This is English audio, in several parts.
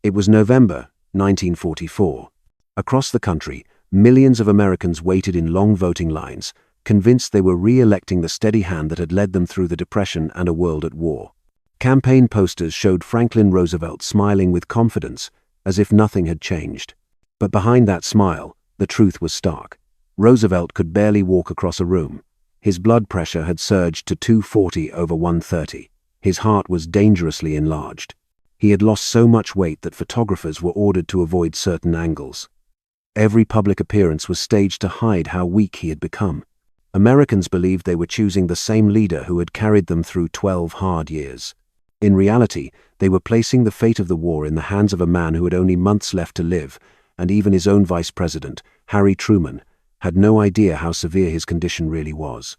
It was November 1944. Across the country, millions of Americans waited in long voting lines, convinced they were re-electing the steady hand that had led them through the Depression and a world at war. Campaign posters showed Franklin Roosevelt smiling with confidence, as if nothing had changed. But behind that smile, the truth was stark. Roosevelt could barely walk across a room. His blood pressure had surged to 240/130. His heart was dangerously enlarged. He had lost so much weight that photographers were ordered to avoid certain angles. Every public appearance was staged to hide how weak he had become. Americans believed they were choosing the same leader who had carried them through 12 hard years. In reality, they were placing the fate of the war in the hands of a man who had only months left to live, and even his own vice president, Harry Truman, had no idea how severe his condition really was.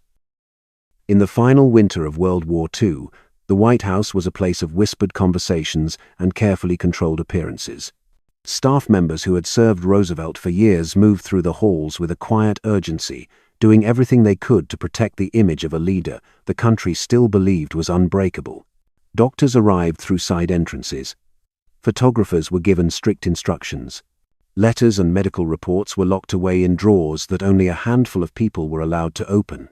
In the final winter of World War II, the White House was a place of whispered conversations and carefully controlled appearances. Staff members who had served Roosevelt for years moved through the halls with a quiet urgency, doing everything they could to protect the image of a leader the country still believed was unbreakable. Doctors arrived through side entrances. Photographers were given strict instructions. Letters and medical reports were locked away in drawers that only a handful of people were allowed to open.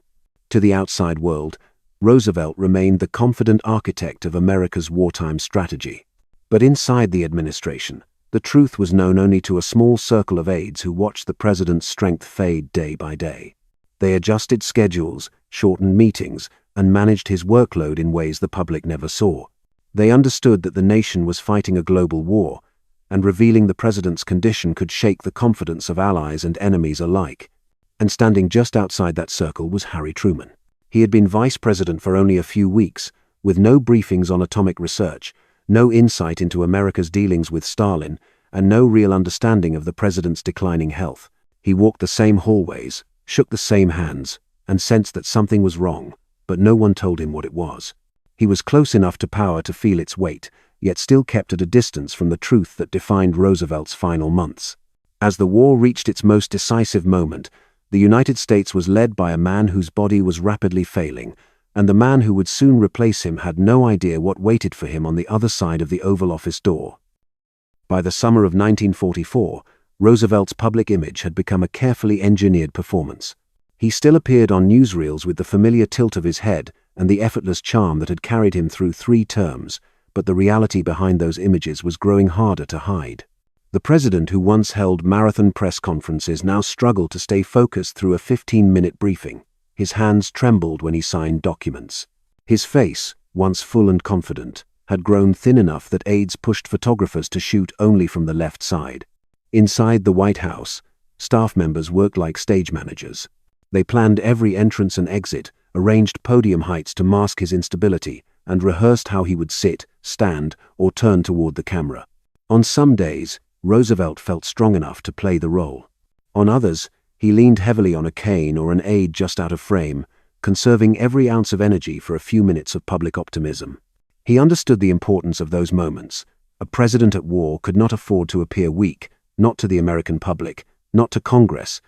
To the outside world, Roosevelt remained the confident architect of America's wartime strategy. But inside the administration, the truth was known only to a small circle of aides who watched the president's strength fade day by day. They adjusted schedules, shortened meetings, and managed his workload in ways the public never saw. They understood that the nation was fighting a global war, and revealing the president's condition could shake the confidence of allies and enemies alike. And standing just outside that circle was Harry Truman. He had been vice president for only a few weeks, with no briefings on atomic research, no insight into America's dealings with Stalin, and no real understanding of the president's declining health. He walked the same hallways, shook the same hands, and sensed that something was wrong, but no one told him what it was. He was close enough to power to feel its weight, yet still kept at a distance from the truth that defined Roosevelt's final months. As the war reached its most decisive moment, the United States was led by a man whose body was rapidly failing, and the man who would soon replace him had no idea what waited for him on the other side of the Oval Office door. By the summer of 1944, Roosevelt's public image had become a carefully engineered performance. He still appeared on newsreels with the familiar tilt of his head and the effortless charm that had carried him through 3 terms, but the reality behind those images was growing harder to hide. The president who once held marathon press conferences now struggled to stay focused through a 15-minute briefing. His hands trembled when he signed documents. His face, once full and confident, had grown thin enough that aides pushed photographers to shoot only from the left side. Inside the White House, staff members worked like stage managers. They planned every entrance and exit, arranged podium heights to mask his instability, and rehearsed how he would sit, stand, or turn toward the camera. On some days, Roosevelt felt strong enough to play the role. On others, he leaned heavily on a cane or an aide just out of frame, conserving every ounce of energy for a few minutes of public optimism. He understood the importance of those moments. A president at war could not afford to appear weak, not to the American public, not to Congress,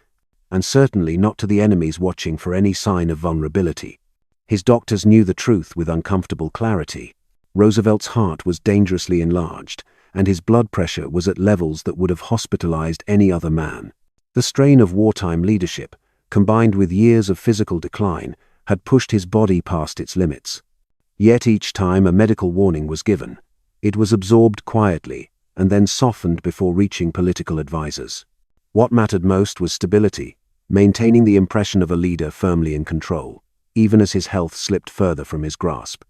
and certainly not to the enemies watching for any sign of vulnerability. His doctors knew the truth with uncomfortable clarity. Roosevelt's heart was dangerously enlarged, and his blood pressure was at levels that would have hospitalized any other man. The strain of wartime leadership, combined with years of physical decline, had pushed his body past its limits. Yet each time a medical warning was given, it was absorbed quietly and then softened before reaching political advisors. What mattered most was stability, maintaining the impression of a leader firmly in control, even as his health slipped further from his grasp.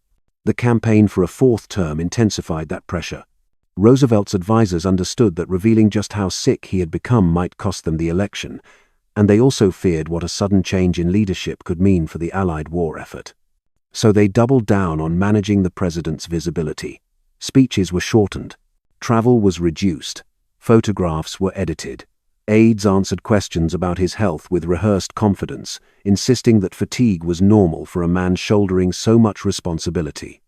The campaign for a 4th term intensified that pressure. Roosevelt's advisors understood that revealing just how sick he had become might cost them the election, and they also feared what a sudden change in leadership could mean for the Allied war effort. So they doubled down on managing the president's visibility. Speeches were shortened, travel was reduced, photographs were edited. Aides answered questions about his health with rehearsed confidence, insisting that fatigue was normal for a man shouldering so much responsibility.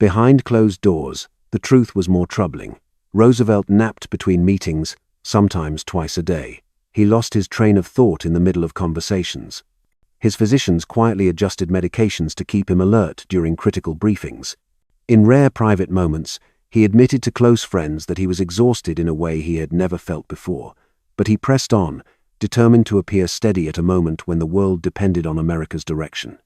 Behind closed doors, the truth was more troubling. Roosevelt napped between meetings, sometimes twice a day. He lost his train of thought in the middle of conversations. His physicians quietly adjusted medications to keep him alert during critical briefings. In rare private moments, He admitted to close friends that he was exhausted in a way he had never felt before, but he pressed on, determined to appear steady at a moment when the world depended on America's direction.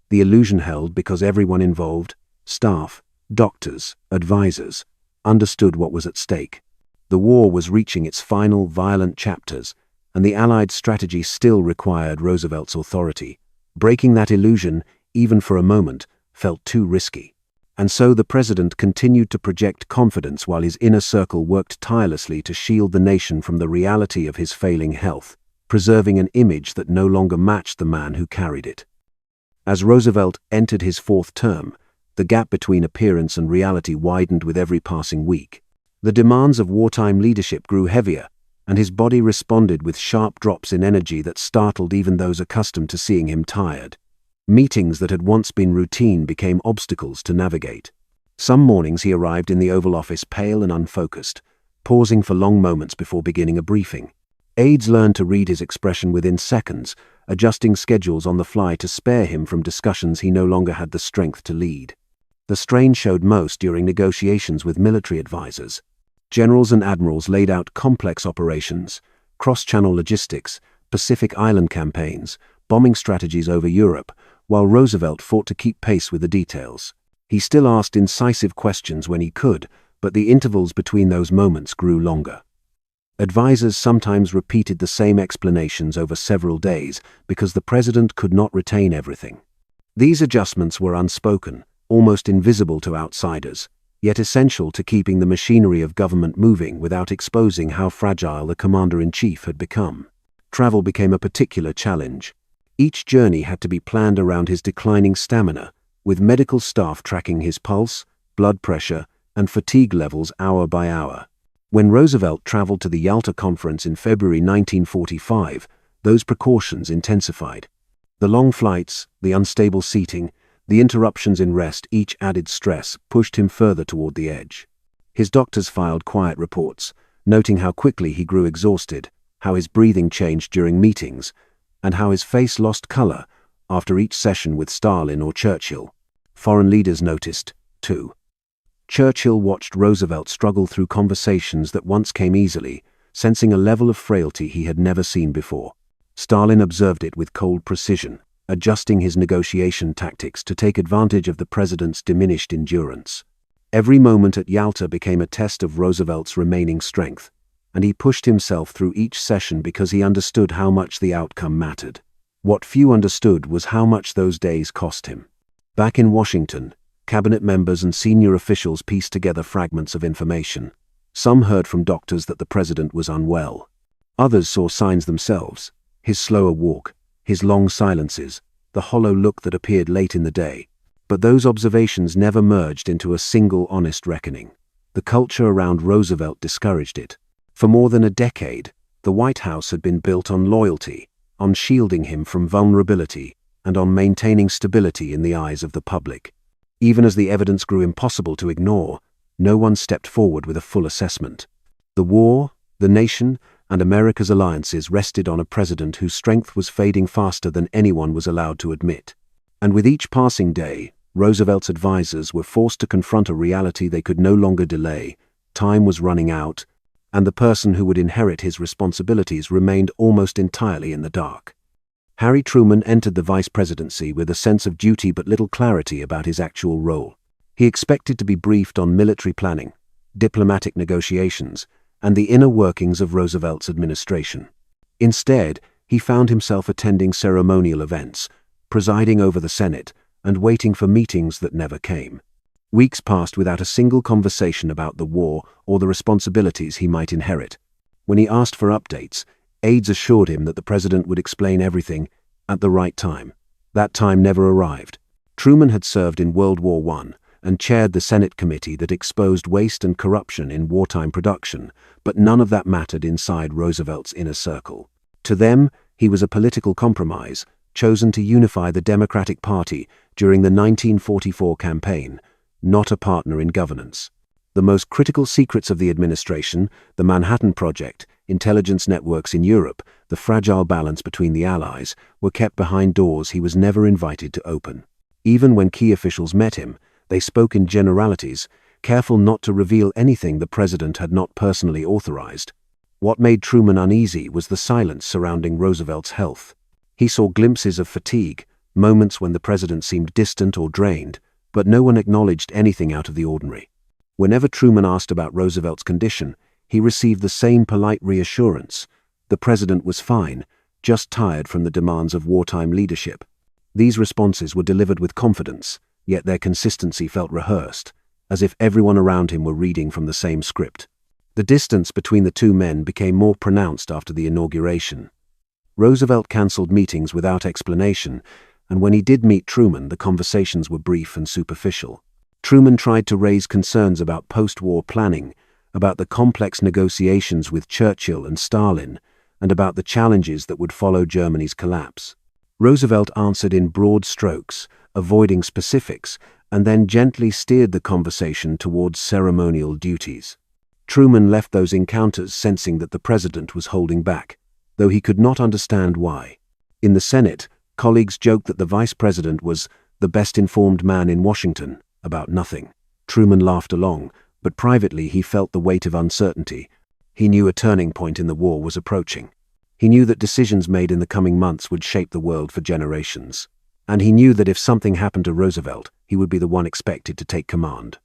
The illusion held because everyone involved, staff, doctors, advisors, understood what was at stake. The war was reaching its final violent chapters, and the Allied strategy still required Roosevelt's authority. Breaking that illusion, even for a moment, felt too risky. And so the president continued to project confidence while his inner circle worked tirelessly to shield the nation from the reality of his failing health, preserving an image that no longer matched the man who carried it. As Roosevelt entered his fourth term, the gap between appearance and reality widened with every passing week. The demands of wartime leadership grew heavier, and his body responded with sharp drops in energy that startled even those accustomed to seeing him tired. Meetings that had once been routine became obstacles to navigate. Some mornings he arrived in the Oval Office pale and unfocused, pausing for long moments before beginning a briefing. Aides learned to read his expression within seconds, adjusting schedules on the fly to spare him from discussions he no longer had the strength to lead. The strain showed most during negotiations with military advisors. Generals and admirals laid out complex operations, cross-channel logistics, Pacific Island campaigns, bombing strategies over Europe, while Roosevelt fought to keep pace with the details. He still asked incisive questions when he could, but the intervals between those moments grew longer. Advisors sometimes repeated the same explanations over several days because the president could not retain everything. These adjustments were unspoken, almost invisible to outsiders, yet essential to keeping the machinery of government moving without exposing how fragile the commander-in-chief had become. Travel became a particular challenge. Each journey had to be planned around his declining stamina, with medical staff tracking his pulse, blood pressure, and fatigue levels hour by hour. When Roosevelt traveled to the Yalta Conference in February 1945, those precautions intensified. The long flights, the unstable seating, the interruptions in rest, each added stress pushed him further toward the edge. His doctors filed quiet reports, noting how quickly he grew exhausted, how his breathing changed during meetings, and how his face lost color after each session with Stalin or Churchill. Foreign leaders noticed, too. Churchill watched Roosevelt struggle through conversations that once came easily, sensing a level of frailty he had never seen before. Stalin observed it with cold precision, adjusting his negotiation tactics to take advantage of the president's diminished endurance. Every moment at Yalta became a test of Roosevelt's remaining strength, and he pushed himself through each session because he understood how much the outcome mattered. What few understood was how much those days cost him. Back in Washington, cabinet members and senior officials pieced together fragments of information. Some heard from doctors that the president was unwell. Others saw signs themselves: his slower walk, his long silences, the hollow look that appeared late in the day. But those observations never merged into a single honest reckoning. The culture around Roosevelt discouraged it. For more than a decade, the White House had been built on loyalty, on shielding him from vulnerability, and on maintaining stability in the eyes of the public. Even as the evidence grew impossible to ignore, no one stepped forward with a full assessment. The war, the nation, and America's alliances rested on a president whose strength was fading faster than anyone was allowed to admit. And with each passing day, Roosevelt's advisors were forced to confront a reality they could no longer delay. Time was running out, and the person who would inherit his responsibilities remained almost entirely in the dark. Harry Truman entered the vice presidency with a sense of duty but little clarity about his actual role. He expected to be briefed on military planning, diplomatic negotiations, and the inner workings of Roosevelt's administration. Instead, he found himself attending ceremonial events, presiding over the Senate, and waiting for meetings that never came. Weeks passed without a single conversation about the war or the responsibilities he might inherit. When he asked for updates, aides assured him that the president would explain everything at the right time. That time never arrived. Truman had served in World War I and chaired the Senate committee that exposed waste and corruption in wartime production, but none of that mattered inside Roosevelt's inner circle. To them, he was a political compromise, chosen to unify the Democratic Party during the 1944 campaign, not a partner in governance. The most critical secrets of the administration, the Manhattan Project, intelligence networks in Europe, the fragile balance between the Allies, were kept behind doors he was never invited to open. Even when key officials met him, they spoke in generalities, careful not to reveal anything the president had not personally authorized. What made Truman uneasy was the silence surrounding Roosevelt's health. He saw glimpses of fatigue, moments when the president seemed distant or drained, but no one acknowledged anything out of the ordinary. Whenever Truman asked about Roosevelt's condition, he received the same polite reassurance. The president was fine, just tired from the demands of wartime leadership. These responses were delivered with confidence, yet their consistency felt rehearsed, as if everyone around him were reading from the same script. The distance between the two men became more pronounced after the inauguration. Roosevelt canceled meetings without explanation, and when he did meet Truman, the conversations were brief and superficial. Truman tried to raise concerns about post-war planning, about the complex negotiations with Churchill and Stalin, and about the challenges that would follow Germany's collapse. Roosevelt answered in broad strokes, avoiding specifics, and then gently steered the conversation towards ceremonial duties. Truman left those encounters sensing that the president was holding back, though he could not understand why. In the Senate, colleagues joked that the vice president was the best-informed man in Washington about nothing. Truman laughed along, but privately he felt the weight of uncertainty. He knew a turning point in the war was approaching. He knew that decisions made in the coming months would shape the world for generations. And he knew that if something happened to Roosevelt, he would be the one expected to take command.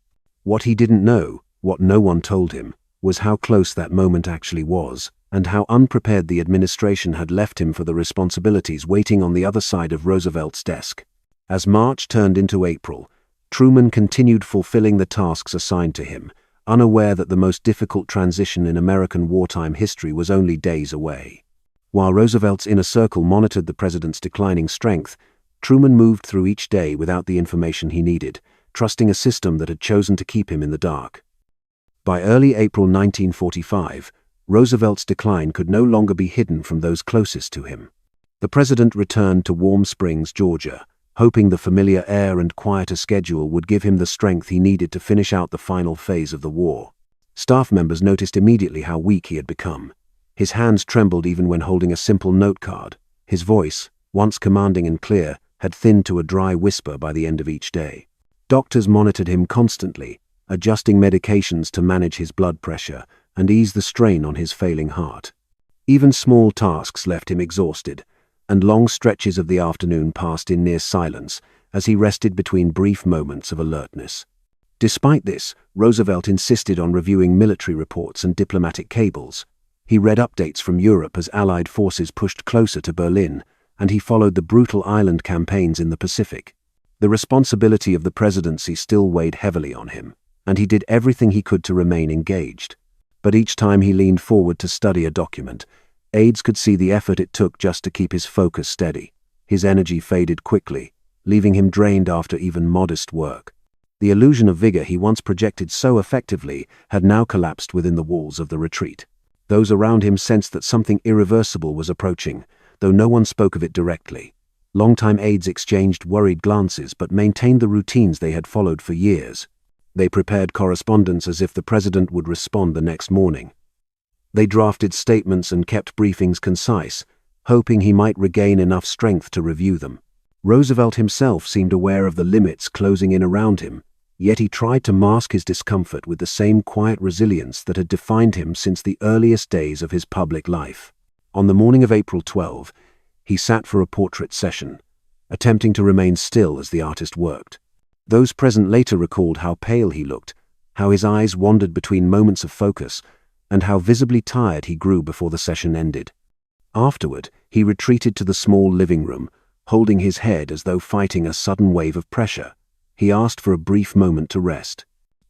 What he didn't know, what no one told him, was how close that moment actually was, and how unprepared the administration had left him for the responsibilities waiting on the other side of Roosevelt's desk. As March turned into April, Truman continued fulfilling the tasks assigned to him, unaware that the most difficult transition in American wartime history was only days away. While Roosevelt's inner circle monitored the president's declining strength, Truman moved through each day without the information he needed, trusting a system that had chosen to keep him in the dark. By early April 1945, Roosevelt's decline could no longer be hidden from those closest to him. The president returned to Warm Springs, Georgia, hoping the familiar air and quieter schedule would give him the strength he needed to finish out the final phase of the war. Staff members noticed immediately how weak he had become. His hands trembled even when holding a simple note card. His voice, once commanding and clear, had thinned to a dry whisper by the end of each day. Doctors monitored him constantly, adjusting medications to manage his blood pressure and ease the strain on his failing heart. Even small tasks left him exhausted, and long stretches of the afternoon passed in near silence as he rested between brief moments of alertness. Despite this, Roosevelt insisted on reviewing military reports and diplomatic cables. He read updates from Europe as Allied forces pushed closer to Berlin, and he followed the brutal island campaigns in the Pacific. The responsibility of the presidency still weighed heavily on him, and he did everything he could to remain engaged. But each time he leaned forward to study a document, aides could see the effort it took just to keep his focus steady. His energy faded quickly, leaving him drained after even modest work. The illusion of vigor he once projected so effectively had now collapsed within the walls of the retreat. Those around him sensed that something irreversible was approaching, though no one spoke of it directly. Longtime aides exchanged worried glances but maintained the routines they had followed for years. They prepared correspondence as if the president would respond the next morning. They drafted statements and kept briefings concise, hoping he might regain enough strength to review them. Roosevelt himself seemed aware of the limits closing in around him, yet he tried to mask his discomfort with the same quiet resilience that had defined him since the earliest days of his public life. On the morning of April 12, he sat for a portrait session, attempting to remain still as the artist worked. Those present later recalled how pale he looked, how his eyes wandered between moments of focus, and how visibly tired he grew before the session ended. Afterward, he retreated to the small living room, holding his head as though fighting a sudden wave of pressure. He asked for a brief moment to rest.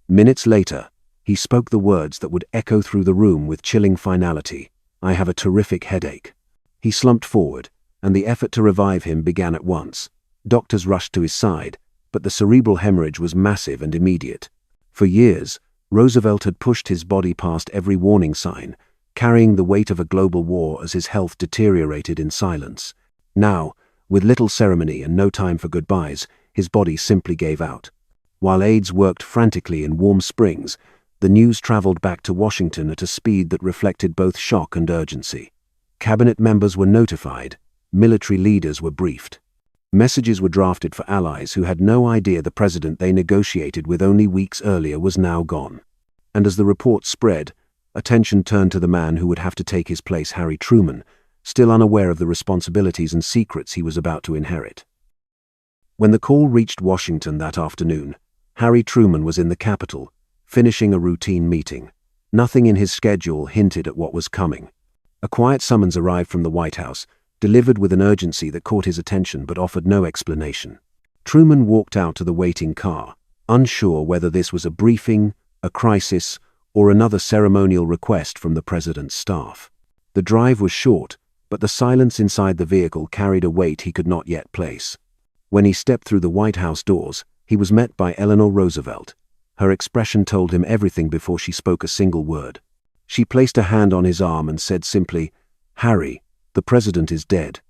Minutes later, he spoke the words that would echo through the room with chilling finality. "I have a terrific headache." He slumped forward, and the effort to revive him began at once. Doctors rushed to his side, but the cerebral hemorrhage was massive and immediate. For years, Roosevelt had pushed his body past every warning sign, carrying the weight of a global war as his health deteriorated in silence. Now, with little ceremony and no time for goodbyes, his body simply gave out. While aides worked frantically in Warm Springs, the news traveled back to Washington at a speed that reflected both shock and urgency. Cabinet members were notified, military leaders were briefed. Messages were drafted for allies who had no idea the president they negotiated with only weeks earlier was now gone. And as the reports spread, attention turned to the man who would have to take his place, Harry Truman, still unaware of the responsibilities and secrets he was about to inherit. When the call reached Washington that afternoon, Harry Truman was in the Capitol, finishing a routine meeting. Nothing in his schedule hinted at what was coming. A quiet summons arrived from the White House, delivered with an urgency that caught his attention but offered no explanation. Truman walked out to the waiting car, unsure whether this was a briefing, a crisis, or another ceremonial request from the president's staff. The drive was short, but the silence inside the vehicle carried a weight he could not yet place. When he stepped through the White House doors, he was met by Eleanor Roosevelt. Her expression told him everything before she spoke a single word. She placed a hand on his arm and said simply, "Harry, the president is dead."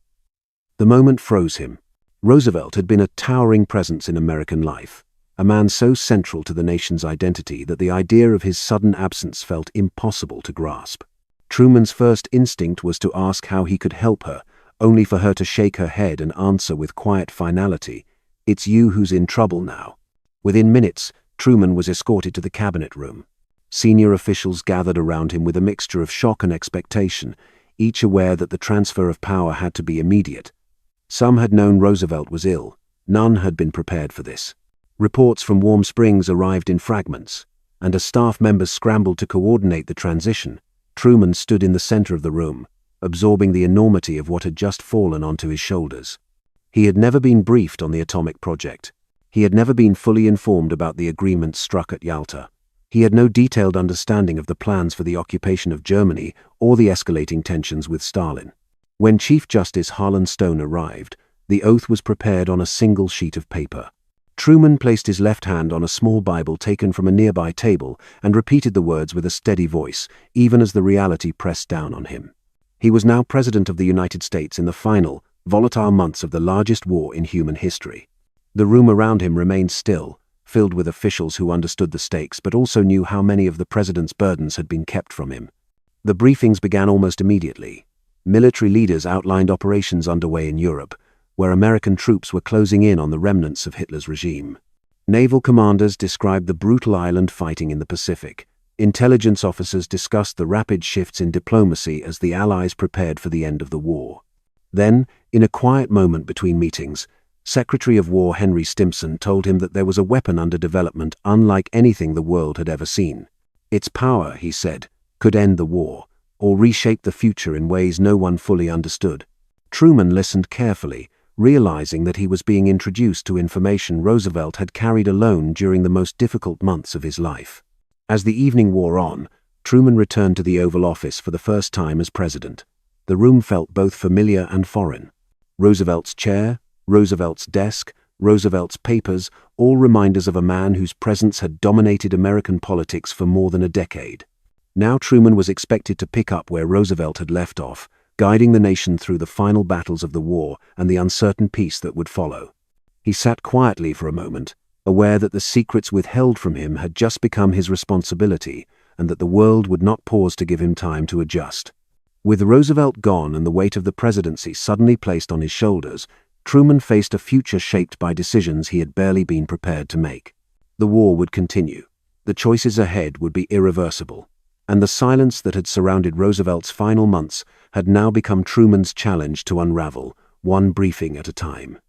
The moment froze him. Roosevelt had been a towering presence in American life, a man so central to the nation's identity that the idea of his sudden absence felt impossible to grasp. Truman's first instinct was to ask how he could help her, only for her to shake her head and answer with quiet finality, "It's you who's in trouble now." Within minutes, Truman was escorted to the cabinet room. Senior officials gathered around him with a mixture of shock and expectation, each aware that the transfer of power had to be immediate. Some had known Roosevelt was ill. None had been prepared for this. Reports from Warm Springs arrived in fragments, and as staff members scrambled to coordinate the transition, Truman stood in the center of the room, absorbing the enormity of what had just fallen onto his shoulders. He had never been briefed on the atomic project. He had never been fully informed about the agreement struck at Yalta. He had no detailed understanding of the plans for the occupation of Germany or the escalating tensions with Stalin. When Chief Justice Harlan Stone arrived, the oath was prepared on a single sheet of paper. Truman placed his left hand on a small Bible taken from a nearby table and repeated the words with a steady voice, even as the reality pressed down on him. He was now President of the United States in the final, volatile months of the largest war in human history. The room around him remained still, filled with officials who understood the stakes but also knew how many of the president's burdens had been kept from him. The briefings began almost immediately. Military leaders outlined operations underway in Europe, where American troops were closing in on the remnants of Hitler's regime. Naval commanders described the brutal island fighting in the Pacific. Intelligence officers discussed the rapid shifts in diplomacy as the Allies prepared for the end of the war. Then, in a quiet moment between meetings, Secretary of War Henry Stimson told him that there was a weapon under development unlike anything the world had ever seen. Its power, he said, could end the war, or reshape the future in ways no one fully understood. Truman listened carefully, realizing that he was being introduced to information Roosevelt had carried alone during the most difficult months of his life. As the evening wore on, Truman returned to the Oval Office for the first time as president. The room felt both familiar and foreign. Roosevelt's chair, Roosevelt's desk, Roosevelt's papers, all reminders of a man whose presence had dominated American politics for more than a decade. Now Truman was expected to pick up where Roosevelt had left off, guiding the nation through the final battles of the war and the uncertain peace that would follow. He sat quietly for a moment, aware that the secrets withheld from him had just become his responsibility and that the world would not pause to give him time to adjust. With Roosevelt gone and the weight of the presidency suddenly placed on his shoulders, Truman faced a future shaped by decisions he had barely been prepared to make. The war would continue. The choices ahead would be irreversible. And the silence that had surrounded Roosevelt's final months had now become Truman's challenge to unravel, one briefing at a time.